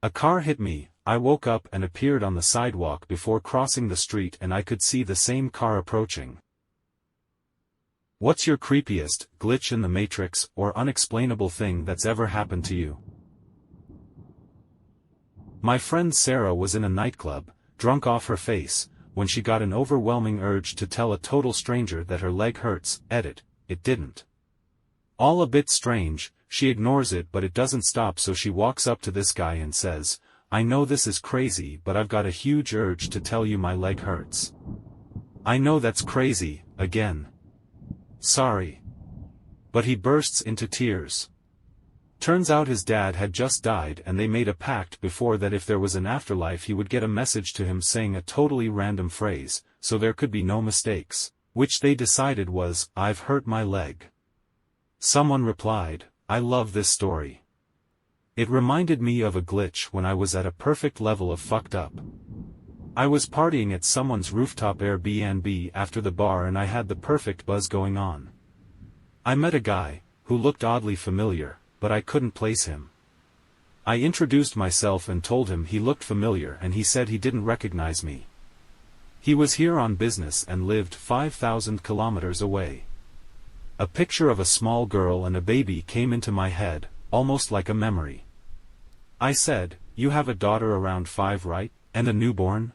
A car hit me. I woke up and appeared on the sidewalk before crossing the street, and I could see the same car approaching. What's your creepiest glitch in the Matrix or unexplainable thing that's ever happened to you? My friend Sarah was in a nightclub, drunk off her face, when she got an overwhelming urge to tell a total stranger that her leg hurts. It didn't. All a bit strange. She ignores it, but it doesn't stop, so she walks up to this guy and says, "I know this is crazy, but I've got a huge urge to tell you my leg hurts." I know that's crazy, again. Sorry. But he bursts into tears. Turns out his dad had just died, and they made a pact before that if there was an afterlife he would get a message to him saying a totally random phrase, so there could be no mistakes, which they decided was, "I've hurt my leg." Someone replied, "I love this story. It reminded me of a glitch when I was at a perfect level of fucked up. I was partying at someone's rooftop Airbnb after the bar, and I had the perfect buzz going on. I met a guy, who looked oddly familiar, but I couldn't place him. I introduced myself and told him he looked familiar, and he said he didn't recognize me. He was here on business and lived 5,000 kilometers away. A picture of a small girl and a baby came into my head, almost like a memory. I said, "You have a daughter around 5, right, and a newborn?"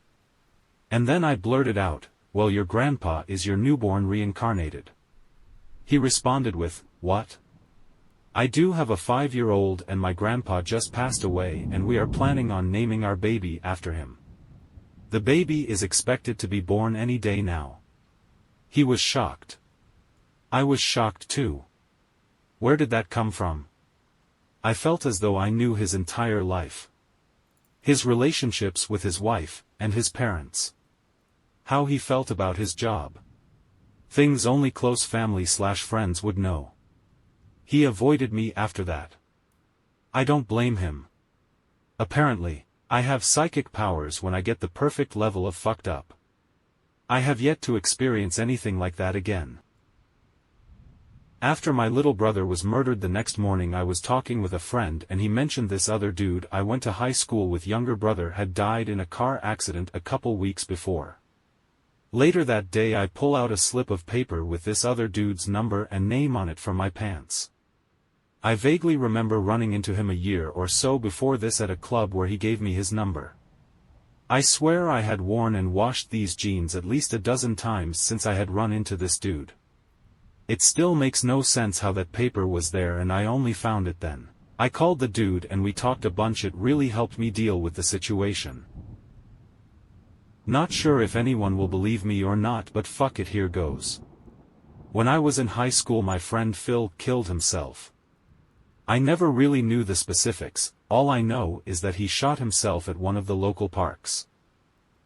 And then I blurted out, "Well, your grandpa is your newborn reincarnated." He responded with, "What? I do have a 5-year-old, and my grandpa just passed away, and we are planning on naming our baby after him. The baby is expected to be born any day now." He was shocked. I was shocked too. Where did that come from? I felt as though I knew his entire life. His relationships with his wife, and his parents. How he felt about his job. Things only close family/friends would know. He avoided me after that. I don't blame him. Apparently, I have psychic powers when I get the perfect level of fucked up. I have yet to experience anything like that again. After my little brother was murdered the next morning, I was talking with a friend and he mentioned this other dude I went to high school with younger brother had died in a car accident a couple weeks before. Later that day I pull out a slip of paper with this other dude's number and name on it from my pants. I vaguely remember running into him a year or so before this at a club where he gave me his number. I swear I had worn and washed these jeans at least a dozen times since I had run into this dude. It still makes no sense how that paper was there, and I only found it then. I called the dude and we talked a bunch. It really helped me deal with the situation. Not sure if anyone will believe me or not, but fuck it, here goes. When I was in high school, my friend Phil killed himself. I never really knew the specifics. All I know is that he shot himself at one of the local parks.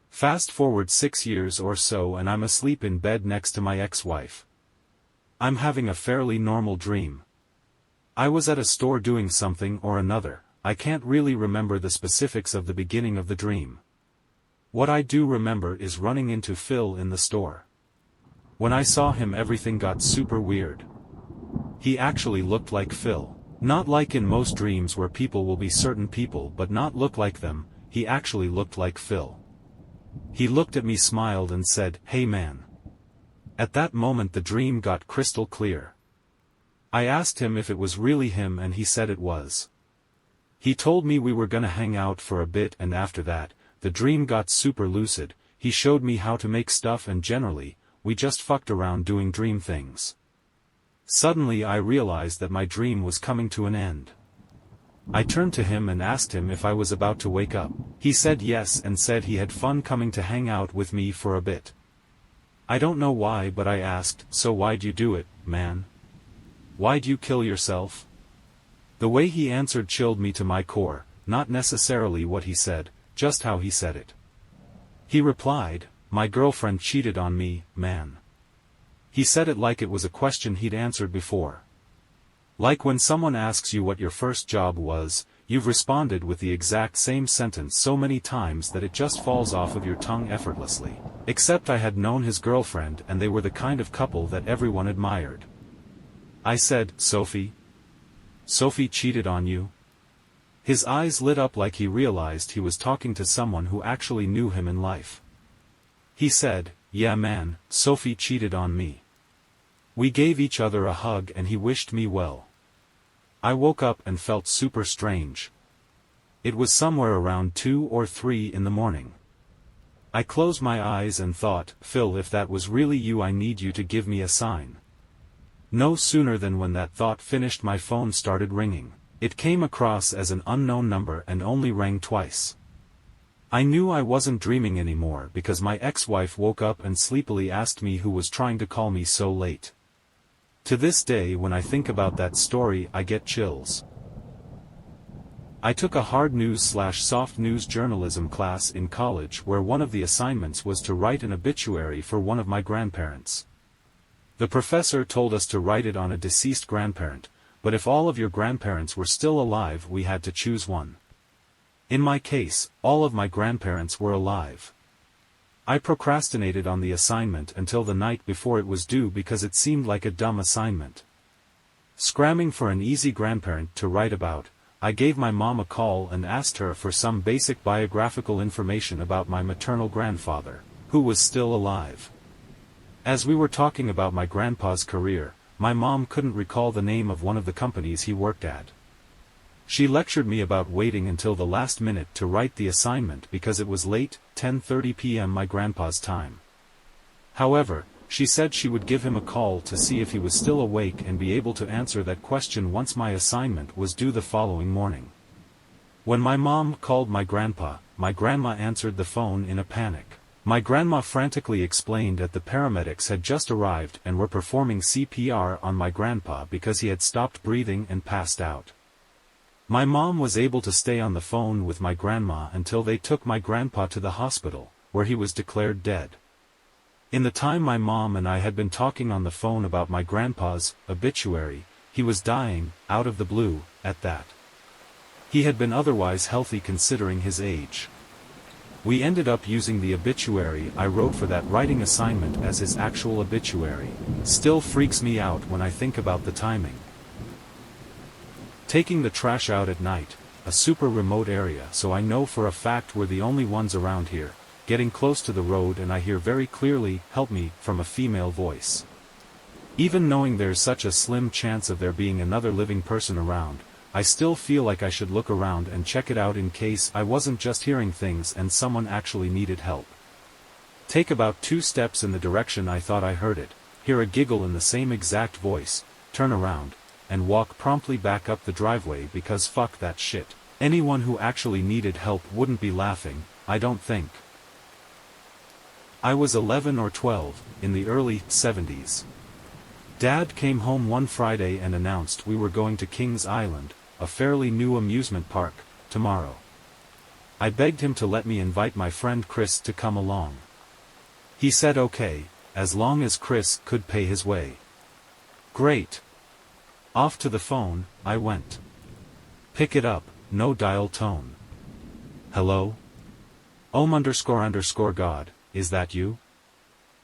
Fast forward 6 years or so and I'm asleep in bed next to my ex-wife. I'm having a fairly normal dream. I was at a store doing something or another. I can't really remember the specifics of the beginning of the dream. What I do remember is running into Phil in the store. When I saw him, everything got super weird. He actually looked like Phil. Not like in most dreams where people will be certain people but not look like them. He actually looked like Phil. He looked at me, smiled and said, "Hey man." At that moment the dream got crystal clear. I asked him if it was really him and he said it was. He told me we were gonna hang out for a bit, and after that, the dream got super lucid. He showed me how to make stuff and generally, we just fucked around doing dream things. Suddenly I realized that my dream was coming to an end. I turned to him and asked him if I was about to wake up. He said yes and said he had fun coming to hang out with me for a bit. I don't know why, but I asked, "So why'd you do it, man? Why'd you kill yourself?" The way he answered chilled me to my core, not necessarily what he said, just how he said it. He replied, "My girlfriend cheated on me, man." He said it like it was a question he'd answered before. Like when someone asks you what your first job was, you've responded with the exact same sentence so many times that it just falls off of your tongue effortlessly. Except I had known his girlfriend and they were the kind of couple that everyone admired. I said, Sophie cheated on you?" His eyes lit up like he realized he was talking to someone who actually knew him in life. He said, "Yeah man, Sophie cheated on me." We gave each other a hug and he wished me well. I woke up and felt super strange. It was somewhere around 2 or 3 in the morning. I closed my eyes and thought, "Phil, if that was really you, I need you to give me a sign." No sooner than when that thought finished, my phone started ringing. It came across as an unknown number and only rang twice. I knew I wasn't dreaming anymore because my ex-wife woke up and sleepily asked me who was trying to call me so late. To this day, when I think about that story, I get chills. I took a hard news/soft news journalism class in college where one of the assignments was to write an obituary for one of my grandparents. The professor told us to write it on a deceased grandparent, but if all of your grandparents were still alive, we had to choose one. In my case, all of my grandparents were alive. I procrastinated on the assignment until the night before it was due because it seemed like a dumb assignment. Scramming for an easy grandparent to write about, I gave my mom a call and asked her for some basic biographical information about my maternal grandfather, who was still alive. As we were talking about my grandpa's career, my mom couldn't recall the name of one of the companies he worked at. She lectured me about waiting until the last minute to write the assignment because it was late, 10:30 p.m. my grandpa's time. However, she said she would give him a call to see if he was still awake and be able to answer that question once my assignment was due the following morning. When my mom called my grandpa, my grandma answered the phone in a panic. My grandma frantically explained that the paramedics had just arrived and were performing CPR on my grandpa because he had stopped breathing and passed out. My mom was able to stay on the phone with my grandma until they took my grandpa to the hospital, where he was declared dead. In the time my mom and I had been talking on the phone about my grandpa's obituary, he was dying, out of the blue, at that. He had been otherwise healthy considering his age. We ended up using the obituary I wrote for that writing assignment as his actual obituary. Still freaks me out when I think about the timing. Taking the trash out at night, a super remote area, so I know for a fact we're the only ones around here, getting close to the road, and I hear very clearly, "Help me," from a female voice. Even knowing there's such a slim chance of there being another living person around, I still feel like I should look around and check it out in case I wasn't just hearing things and someone actually needed help. Take about 2 steps in the direction I thought I heard it, hear a giggle in the same exact voice, turn around, and walk promptly back up the driveway because fuck that shit. Anyone who actually needed help wouldn't be laughing, I don't think. I was 11 or 12, in the early 70s. Dad came home one Friday and announced we were going to Kings Island, a fairly new amusement park, tomorrow. I begged him to let me invite my friend Chris to come along. He said okay, as long as Chris could pay his way. Great. Off to the phone, I went. Pick it up, no dial tone. Hello? __God, is that you?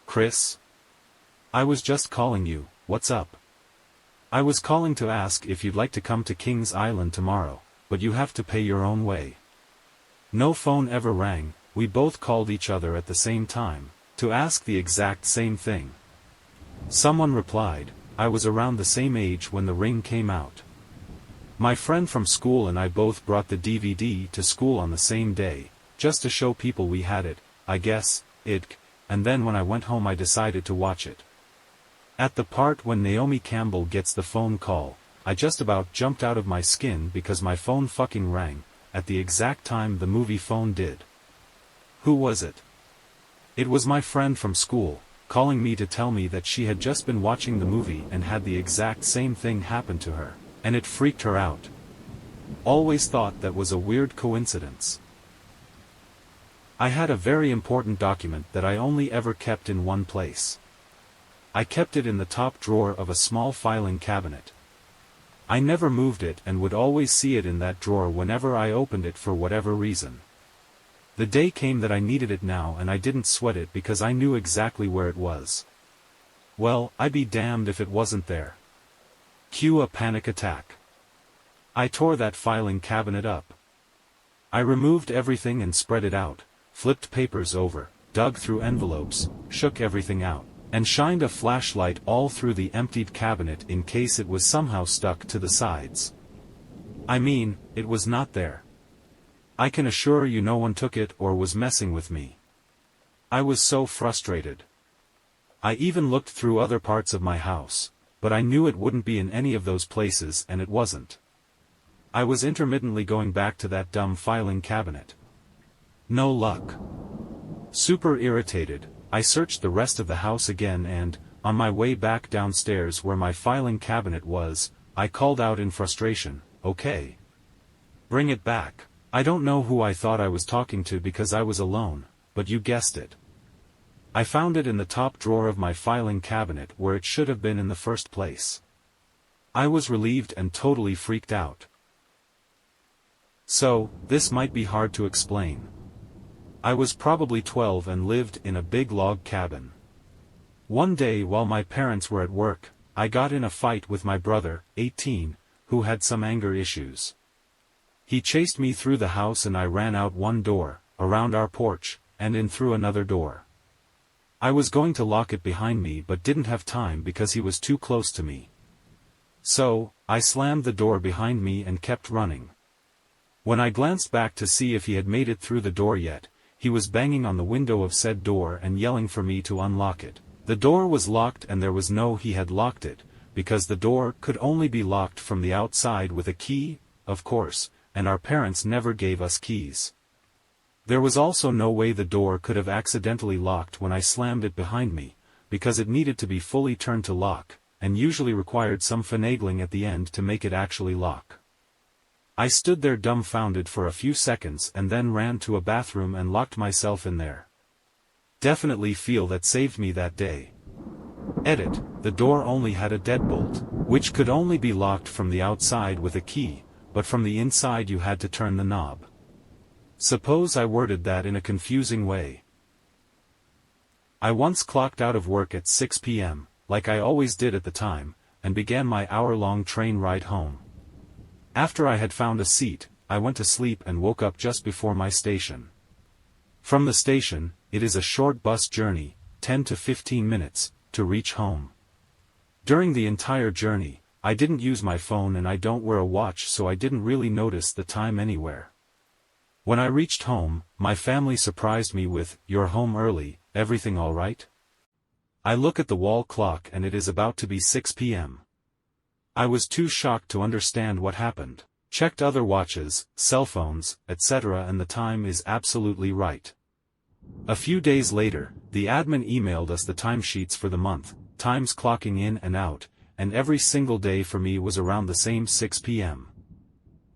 Chris? I was just calling you, what's up? I was calling to ask if you'd like to come to Kings Island tomorrow, but you have to pay your own way. No phone ever rang, we both called each other at the same time, to ask the exact same thing. Someone replied, I was around the same age when the ring came out. My friend from school and I both brought the DVD to school on the same day, just to show people we had it, I guess, and then when I went home I decided to watch it. At the part when Naomi Campbell gets the phone call, I just about jumped out of my skin because my phone fucking rang, at the exact time the movie phone did. Who was it? It was my friend from school, calling me to tell me that she had just been watching the movie and had the exact same thing happen to her, and it freaked her out. Always thought that was a weird coincidence. I had a very important document that I only ever kept in one place. I kept it in the top drawer of a small filing cabinet. I never moved it and would always see it in that drawer whenever I opened it for whatever reason. The day came that I needed it now and I didn't sweat it because I knew exactly where it was. Well, I'd be damned if it wasn't there. Cue a panic attack. I tore that filing cabinet up. I removed everything and spread it out, flipped papers over, dug through envelopes, shook everything out, and shined a flashlight all through the emptied cabinet in case it was somehow stuck to the sides. I mean, it was not there. I can assure you no one took it or was messing with me. I was so frustrated. I even looked through other parts of my house, but I knew it wouldn't be in any of those places, and it wasn't. I was intermittently going back to that dumb filing cabinet. No luck. Super irritated, I searched the rest of the house again and, on my way back downstairs where my filing cabinet was, I called out in frustration, "Okay. Bring it back." I don't know who I thought I was talking to because I was alone, but you guessed it. I found it in the top drawer of my filing cabinet where it should have been in the first place. I was relieved and totally freaked out. So, this might be hard to explain. I was probably 12 and lived in a big log cabin. One day while my parents were at work, I got in a fight with my brother, 18, who had some anger issues. He chased me through the house and I ran out one door, around our porch, and in through another door. I was going to lock it behind me but didn't have time because he was too close to me. So, I slammed the door behind me and kept running. When I glanced back to see if he had made it through the door yet, he was banging on the window of said door and yelling for me to unlock it. The door was locked and there was no he had locked it, because the door could only be locked from the outside with a key, of course, and our parents never gave us keys. There was also no way the door could have accidentally locked when I slammed it behind me, because it needed to be fully turned to lock, and usually required some finagling at the end to make it actually lock. I stood there dumbfounded for a few seconds and then ran to a bathroom and locked myself in there. Definitely feel that saved me that day. Edit, the door only had a deadbolt, which could only be locked from the outside with a key, but from the inside you had to turn the knob. Suppose I worded that in a confusing way. I once clocked out of work at 6 p.m., like I always did at the time, and began my hour-long train ride home. After I had found a seat, I went to sleep and woke up just before my station. From the station, it is a short bus journey, 10 to 15 minutes, to reach home. During the entire journey, I didn't use my phone and I don't wear a watch, so I didn't really notice the time anywhere. When I reached home, my family surprised me with, "You're home early, everything all right?" I look at the wall clock and it is about to be 6 p.m. I was too shocked to understand what happened. Checked other watches, cell phones, etc., and the time is absolutely right. A few days later, the admin emailed us the timesheets for the month, times clocking in and out, and every single day for me was around the same 6 p.m.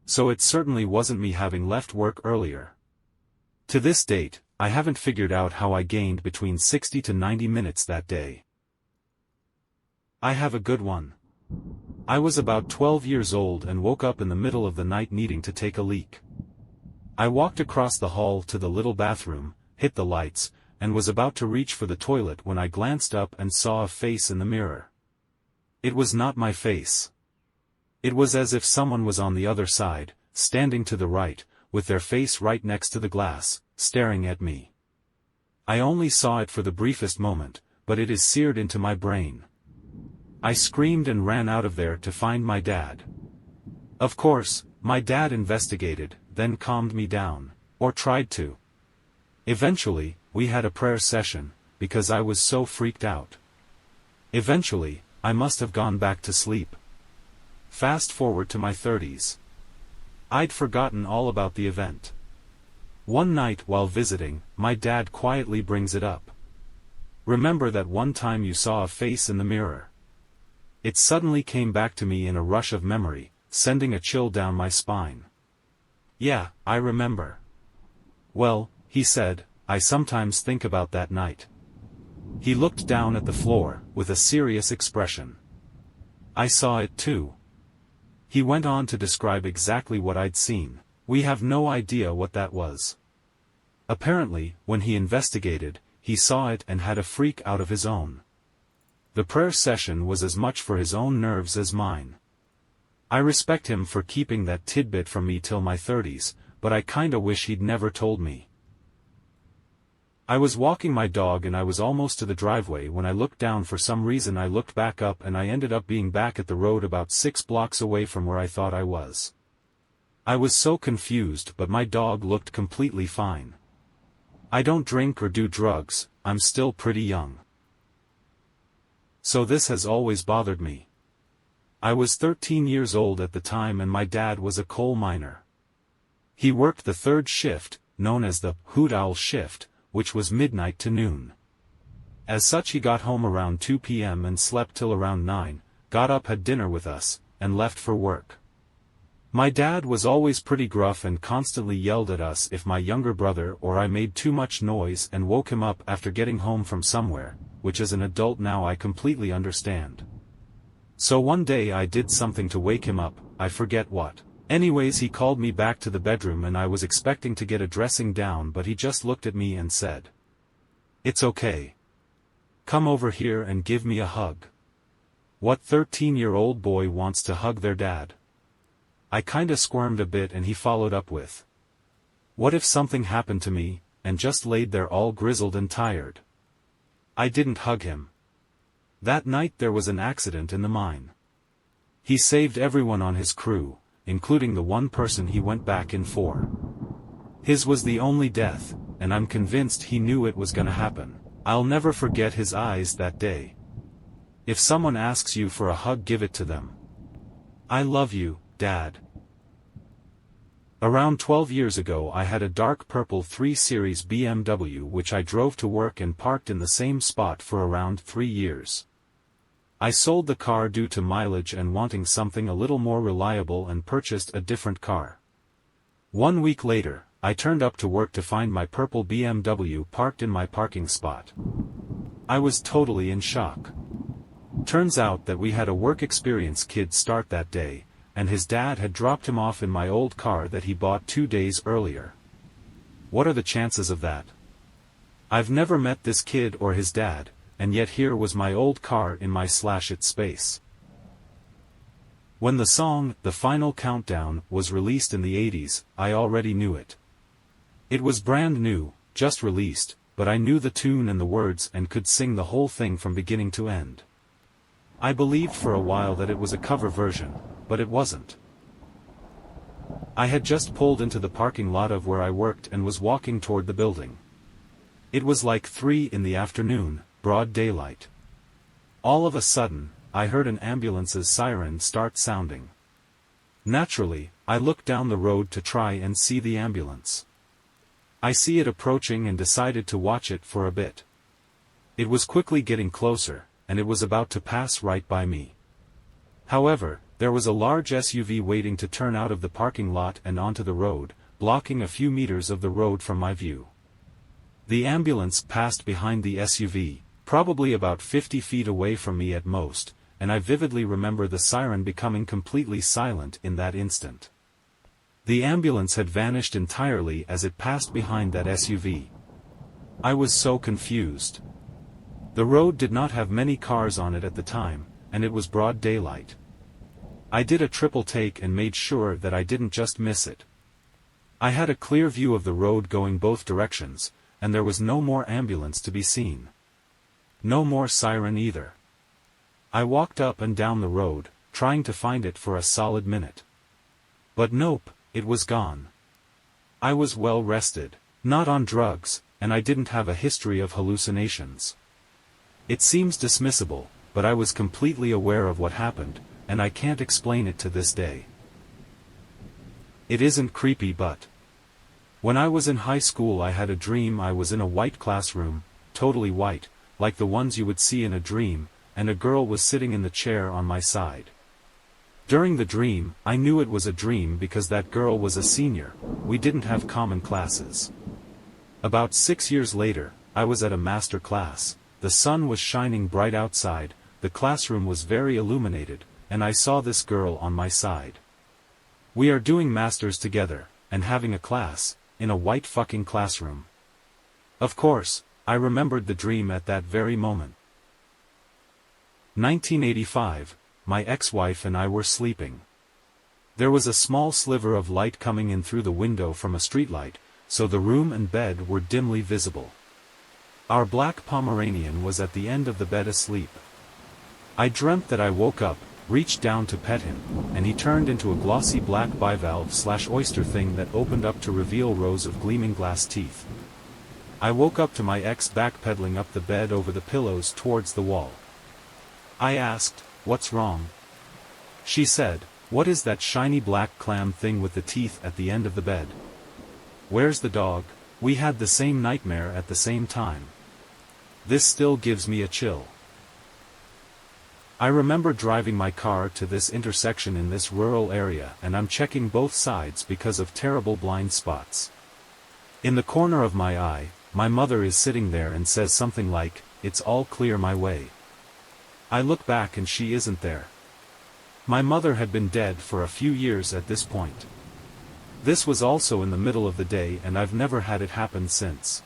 So it certainly wasn't me having left work earlier. To this date, I haven't figured out how I gained between 60 to 90 minutes that day. I have a good one. I was about 12 years old and woke up in the middle of the night needing to take a leak. I walked across the hall to the little bathroom, hit the lights, and was about to reach for the toilet when I glanced up and saw a face in the mirror. It was not my face. It was as if someone was on the other side, standing to the right, with their face right next to the glass, staring at me. I only saw it for the briefest moment, but it is seared into my brain. I screamed and ran out of there to find my dad. Of course, my dad investigated, then calmed me down, or tried to. Eventually, we had a prayer session, because I was so freaked out. Eventually, I must have gone back to sleep. Fast forward to my 30s. I'd forgotten all about the event. One night while visiting, my dad quietly brings it up. "Remember that one time you saw a face in the mirror?" It suddenly came back to me in a rush of memory, sending a chill down my spine. "Yeah, I remember." "Well," he said, "I sometimes think about that night." He looked down at the floor, with a serious expression. "I saw it too." He went on to describe exactly what I'd seen. We have no idea what that was. Apparently, when he investigated, he saw it and had a freak out of his own. The prayer session was as much for his own nerves as mine. I respect him for keeping that tidbit from me till my 30s, but I kinda wish he'd never told me. I was walking my dog and I was almost to the driveway when I looked down. For some reason I looked back up and I ended up being back at the road about 6 blocks away from where I thought I was. I was so confused, but my dog looked completely fine. I don't drink or do drugs, I'm still pretty young. So this has always bothered me. I was 13 years old at the time and my dad was a coal miner. He worked the third shift, known as the hoot owl shift, which was midnight to noon. As such he got home around 2 p.m. and slept till around 9, got up, had dinner with us, and left for work. My dad was always pretty gruff and constantly yelled at us if my younger brother or I made too much noise and woke him up after getting home from somewhere, which as an adult now I completely understand. So one day I did something to wake him up, I forget what. Anyways, he called me back to the bedroom and I was expecting to get a dressing down, but he just looked at me and said, "It's okay. Come over here and give me a hug." What 13-year-old boy wants to hug their dad? I kinda squirmed a bit and he followed up with, "What if something happened to me," and just laid there all grizzled and tired. I didn't hug him. That night there was an accident in the mine. He saved everyone on his crew, including the one person he went back in for. His was the only death, and I'm convinced he knew it was gonna happen. I'll never forget his eyes that day. If someone asks you for a hug, give it to them. I love you, Dad. Around 12 years ago I had a dark purple 3 Series BMW which I drove to work and parked in the same spot for around 3 years. I sold the car due to mileage and wanting something a little more reliable and purchased a different car. 1 week later, I turned up to work to find my purple BMW parked in my parking spot. I was totally in shock. Turns out that we had a work experience kid start that day, and his dad had dropped him off in my old car that he bought 2 days earlier. What are the chances of that? I've never met this kid or his dad, and yet here was my old car in my /it space. When the song, The Final Countdown, was released in the 80s, I already knew it. It was brand new, just released, but I knew the tune and the words and could sing the whole thing from beginning to end. I believed for a while that it was a cover version, but it wasn't. I had just pulled into the parking lot of where I worked and was walking toward the building. It was like 3 in the afternoon, broad daylight. All of a sudden, I heard an ambulance's siren start sounding. Naturally, I looked down the road to try and see the ambulance. I see it approaching and decided to watch it for a bit. It was quickly getting closer, and it was about to pass right by me. However, there was a large SUV waiting to turn out of the parking lot and onto the road, blocking a few meters of the road from my view. The ambulance passed behind the SUV, probably about 50 feet away from me at most, and I vividly remember the siren becoming completely silent in that instant. The ambulance had vanished entirely as it passed behind that SUV. I was so confused. The road did not have many cars on it at the time, and it was broad daylight. I did a triple take and made sure that I didn't just miss it. I had a clear view of the road going both directions, and there was no more ambulance to be seen. No more siren either. I walked up and down the road, trying to find it for a solid minute. But nope, it was gone. I was well rested, not on drugs, and I didn't have a history of hallucinations. It seems dismissible, but I was completely aware of what happened, and I can't explain it to this day. It isn't creepy, but when I was in high school I had a dream I was in a white classroom, totally white, like the ones you would see in a dream, and a girl was sitting in the chair on my side. During the dream, I knew it was a dream because that girl was a senior, we didn't have common classes. About 6 years later, I was at a master class, the sun was shining bright outside, the classroom was very illuminated, and I saw this girl on my side. We are doing masters together, and having a class, in a white fucking classroom. Of course, I remembered the dream at that very moment. 1985, my ex-wife and I were sleeping. There was a small sliver of light coming in through the window from a streetlight, so the room and bed were dimly visible. Our black Pomeranian was at the end of the bed asleep. I dreamt that I woke up, reached down to pet him, and he turned into a glossy black bivalve/oyster thing that opened up to reveal rows of gleaming glass teeth. I woke up to my ex backpedaling up the bed over the pillows towards the wall. I asked, "What's wrong?" She said, "What is that shiny black clam thing with the teeth at the end of the bed? Where's the dog?" We had the same nightmare at the same time. This still gives me a chill. I remember driving my car to this intersection in this rural area, and I'm checking both sides because of terrible blind spots. In the corner of my eye, my mother is sitting there and says something like, "It's all clear my way." I look back and she isn't there. My mother had been dead for a few years at this point. This was also in the middle of the day and I've never had it happen since.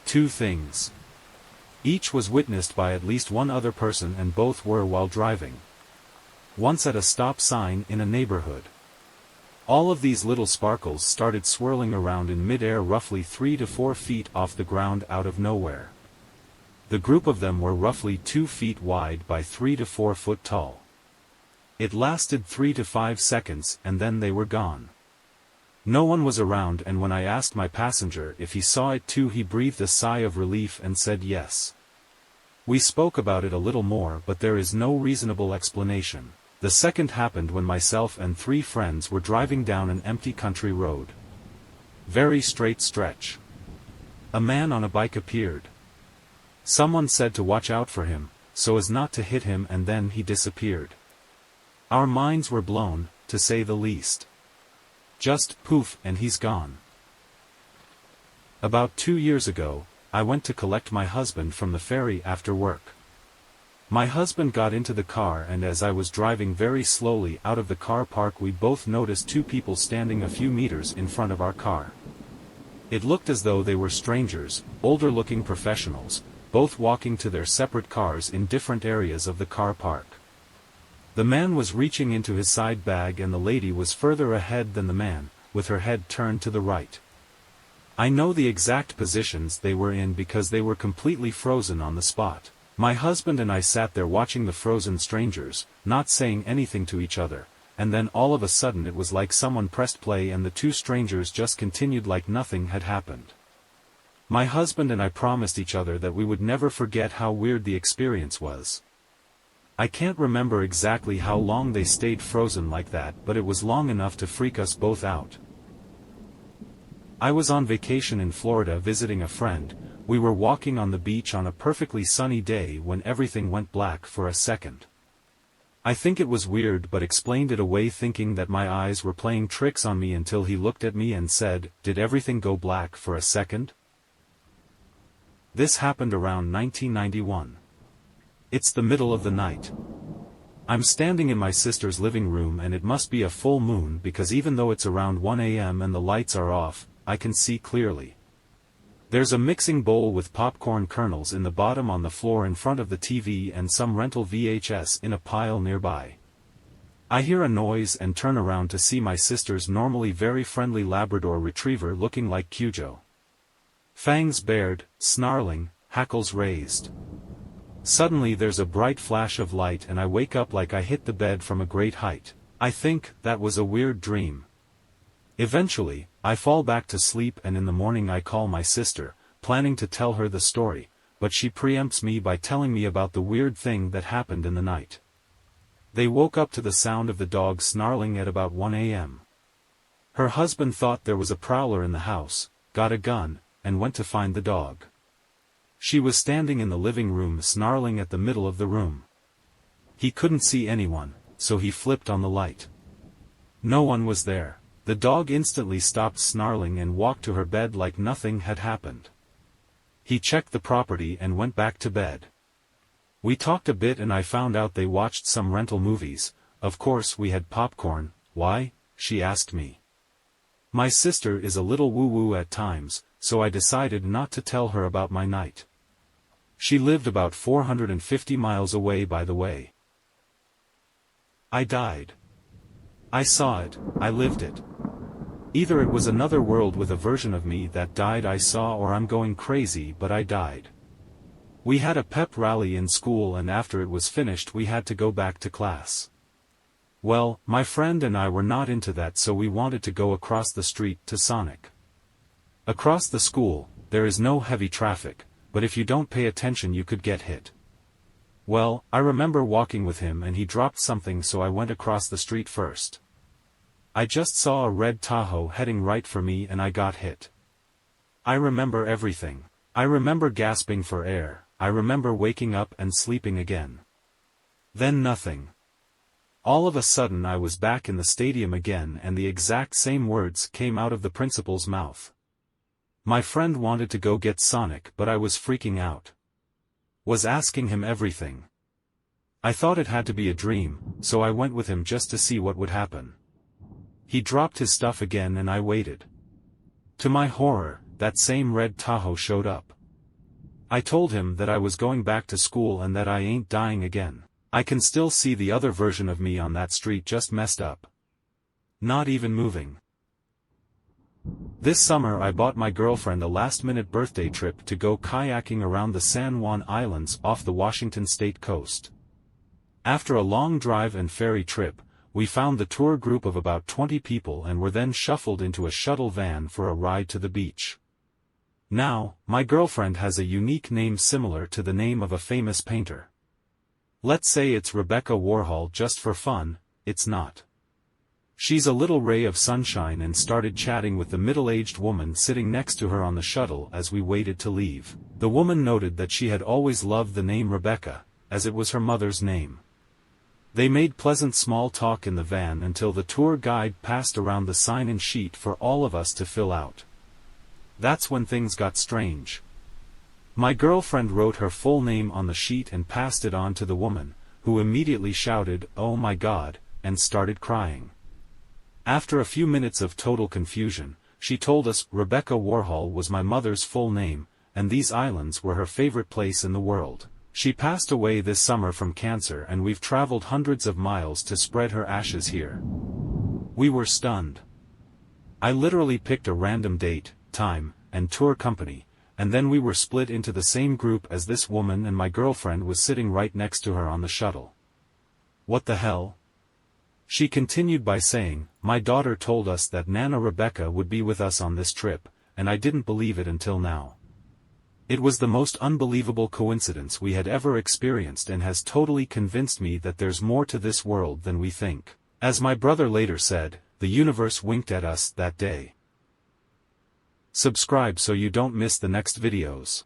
Two things. Each was witnessed by at least one other person and both were while driving. Once at a stop sign in a neighborhood. All of these little sparkles started swirling around in mid-air roughly 3 to 4 feet off the ground out of nowhere. The group of them were roughly 2 feet wide by 3 to 4 foot tall. It lasted 3 to 5 seconds and then they were gone. No one was around, and when I asked my passenger if he saw it too, he breathed a sigh of relief and said yes. We spoke about it a little more, but there is no reasonable explanation. The second happened when myself and 3 friends were driving down an empty country road. Very straight stretch. A man on a bike appeared. Someone said to watch out for him, so as not to hit him, and then he disappeared. Our minds were blown, to say the least. Just poof and he's gone. About 2 years ago, I went to collect my husband from the ferry after work. My husband got into the car, and as I was driving very slowly out of the car park, we both noticed 2 people standing a few meters in front of our car. It looked as though they were strangers, older-looking professionals, both walking to their separate cars in different areas of the car park. The man was reaching into his side bag and the lady was further ahead than the man, with her head turned to the right. I know the exact positions they were in because they were completely frozen on the spot. My husband and I sat there watching the frozen strangers, not saying anything to each other, and then all of a sudden it was like someone pressed play and the 2 strangers just continued like nothing had happened. My husband and I promised each other that we would never forget how weird the experience was. I can't remember exactly how long they stayed frozen like that, but it was long enough to freak us both out. I was on vacation in Florida visiting a friend. We were walking on the beach on a perfectly sunny day when everything went black for a second. I think it was weird, but explained it away thinking that my eyes were playing tricks on me until he looked at me and said, "Did everything go black for a second?" This happened around 1991. It's the middle of the night. I'm standing in my sister's living room and it must be a full moon because even though it's around 1 a.m. and the lights are off, I can see clearly. There's a mixing bowl with popcorn kernels in the bottom on the floor in front of the TV and some rental VHS in a pile nearby. I hear a noise and turn around to see my sister's normally very friendly Labrador retriever looking like Cujo. Fangs bared, snarling, hackles raised. Suddenly there's a bright flash of light and I wake up like I hit the bed from a great height. I think that was a weird dream. Eventually, I fall back to sleep and in the morning I call my sister, planning to tell her the story, but she preempts me by telling me about the weird thing that happened in the night. They woke up to the sound of the dog snarling at about 1 a.m. Her husband thought there was a prowler in the house, got a gun, and went to find the dog. She was standing in the living room snarling at the middle of the room. He couldn't see anyone, so he flipped on the light. No one was there. The dog instantly stopped snarling and walked to her bed like nothing had happened. He checked the property and went back to bed. We talked a bit and I found out they watched some rental movies. Of course we had popcorn. Why? She asked me. My sister is a little woo-woo at times, so I decided not to tell her about my night. She lived about 450 miles away, by the way. I died. I saw it, I lived it. Either it was another world with a version of me that died I saw, or I'm going crazy but I died. We had a pep rally in school, and after it was finished we had to go back to class. Well, my friend and I were not into that, so we wanted to go across the street to Sonic. Across the school, there is no heavy traffic, but if you don't pay attention you could get hit. Well, I remember walking with him and he dropped something, so I went across the street first. I just saw a red Tahoe heading right for me and I got hit. I remember everything. I remember gasping for air, I remember waking up and sleeping again. Then nothing. All of a sudden I was back in the stadium again and the exact same words came out of the principal's mouth. My friend wanted to go get Sonic, but I was freaking out. Was asking him everything. I thought it had to be a dream, so I went with him just to see what would happen. He dropped his stuff again and I waited. To my horror, that same red Tahoe showed up. I told him that I was going back to school and that I ain't dying again. I can still see the other version of me on that street, just messed up. Not even moving. This summer I bought my girlfriend a last-minute birthday trip to go kayaking around the San Juan Islands off the Washington state coast. After a long drive and ferry trip, we found the tour group of about 20 people and were then shuffled into a shuttle van for a ride to the beach. Now, my girlfriend has a unique name similar to the name of a famous painter. Let's say it's Rebecca Warhol just for fun. It's not. She's a little ray of sunshine and started chatting with the middle-aged woman sitting next to her on the shuttle as we waited to leave. The woman noted that she had always loved the name Rebecca, as it was her mother's name. They made pleasant small talk in the van until the tour guide passed around the sign-in sheet for all of us to fill out. That's when things got strange. My girlfriend wrote her full name on the sheet and passed it on to the woman, who immediately shouted, "Oh my God," and started crying. After a few minutes of total confusion, she told us Rebecca Warhol was my mother's full name, and these islands were her favorite place in the world. She passed away this summer from cancer and we've traveled hundreds of miles to spread her ashes here. We were stunned. I literally picked a random date, time, and tour company, and then we were split into the same group as this woman, and my girlfriend was sitting right next to her on the shuttle. What the hell? She continued by saying, "My daughter told us that Nana Rebecca would be with us on this trip, and I didn't believe it until now." It was the most unbelievable coincidence we had ever experienced and has totally convinced me that there's more to this world than we think. As my brother later said, the universe winked at us that day. Subscribe so you don't miss the next videos.